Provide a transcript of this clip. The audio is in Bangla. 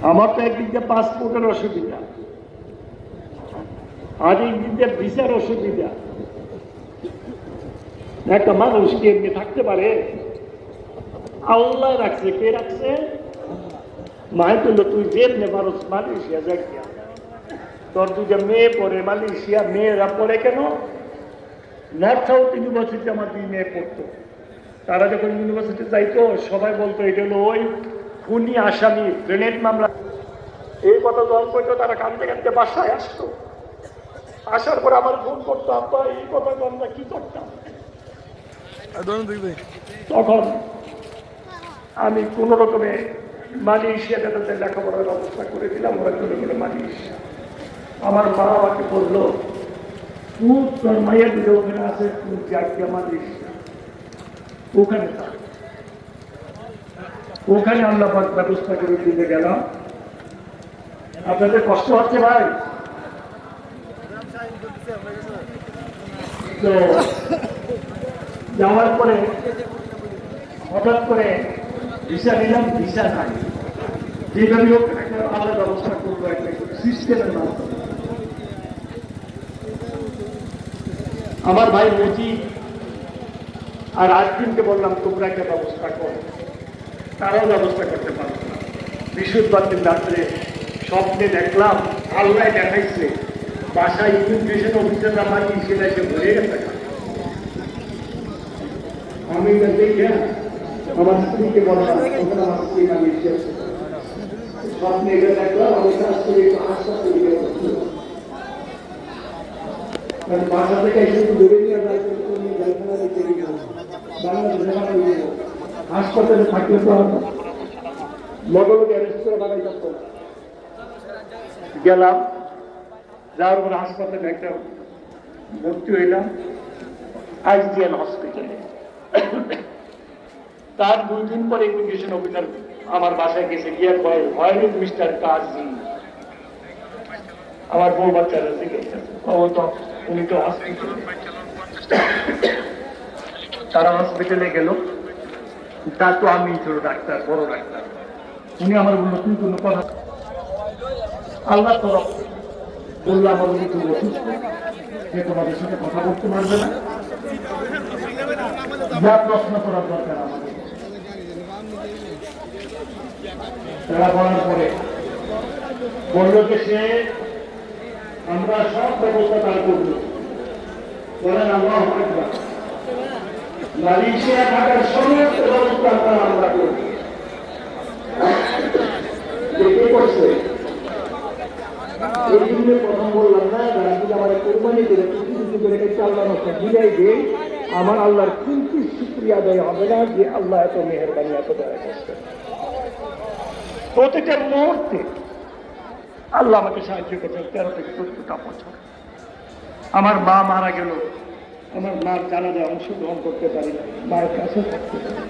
আমার তো একদিক দিয়ে পাসপোর্টের অসুবিধা, আর একদিক দিয়ে ভিসার অসুবিধা। একটা মানুষ কি এমনি থাকতে পারে? আল্লাহ রাখছে। কে রাখছে? মায় তুললো, তুই যেমনি পারো মালয়েশিয়া যাই, তোর দুইটা মেয়ে পড়ে মালয়েশিয়া। মেয়েরা পড়ে কেন? নর্থ সাউথ ইউনিভার্সিটি আমার দুই মেয়ে পড়তো। তারা যখন ইউনিভার্সিটি যাইতো সবাই বলতো এটা হলো ওই খুনি আসামি, গ্রেনেড মামলা। এই কথা যখন করতো তারা কাঁদতে কাঁদতে বাসায় আসতো। আসার পর আমার ফোন করতো, আব্বা এই কথা আমরা কি করতাম। তখন আমি কোন রকমে মালয়েশিয়াতে তাদের লেখাপড়ার ব্যবস্থা করে দিলাম। ওরা চলে গেল মালয়েশিয়া। আমার মা আমাকে বললো, তুই তোর মায়ের দিকে ওখানে আছে, তুই যাকে মালয়েশিয়া ওখানে থাক। ওখানে আল্লাহ পাক ব্যবস্থা করে দিতে গেলাম। আপনাদের কষ্ট হচ্ছে ভাই? তো যাওয়ার পরে হঠাৎ করে ভিসা নিলাম, ভিসা নাই। যেভাবে হোক একটা আলাদা ব্যবস্থা করবো, একটা সিস্টেমের মাধ্যমে। আমার ভাই মজিদ আর আজদিনকে বললাম তোমরা একটা ব্যবস্থা করো, তারাও ব্যবস্থা করতে পারবো না। বৃহস্পতিবার দিন রাত্রে স্বপ্নে দেখলাম, আল্লাহ দেখাইছে বাসায় ইমিগ্রেশন অফিসাররা মাঝি সেটা এসে ভরে গেছে। আমি দেখে আমার স্ত্রীকে বললাম, ওখানে আমার স্ত্রী মালয়েশিয়া স্বপ্নে এটা দেখলাম। আমি কাজ করে হাসপাতালে গিয়ে বাসা থেকে এসে ধরে নিয়ে বাংলাদেশে হাসপাতালে থাকলে তো লগলগে অ্যারেস্ট করে বানাই থাকতো। গেলাম, যাওয়ার পরে হাসপাতালে একটা ভর্তি হইলাম, আইজিএল হসপিটালে। তার 2 দিন পরে ইমিগ্রেশন অফিসার আমার বাসায় গেছে, গিয়ে কয়, হয় মিস্টার কাজী। আমার বউ বাচ্চারা জিজ্ঞেস, উনি তো হসপিটালে। তারা হসপিটালে গেল। তা তো আমি ছিল ডাক্তার, বড় ডাক্তার। উনি আমার বললো, তুই কোনো কথা আল্লাহ তরফ বললো, আমার উনি খুব অসুস্থ, যে তোমাদের সাথে কথা বলতে পারবে না, যা প্রশ্ন করার দরকার আমাদের। তারা বলার পরে বলল যে সে আমরা সব ব্যবস্থা তার করব। বলেন আল্লাহু আকবার। মালয়েশিয়া থাকার সমস্ত ব্যবস্থা আমরা করব। কে করছে? এই জন্য প্রথম বললাম না, যারা যদি আমার কোরবানি করে কিছু করে আল্লাহ বুঝাই দিই, আমার আল্লাহর কিন্তু শুকরিয়া আদায় হবে না যে আল্লাহ এত মেহেরবানি, এত দয়া করছে। প্রতিটা মুহূর্তে আল্লাহ আমাকে সাহায্য করছে। 13 থেকে 14টা বছর আমার মা মারা গেল, আমার মার জানাজায় অংশগ্রহণ করতে পারি না, মায়ের কাছে থাকতে পারি।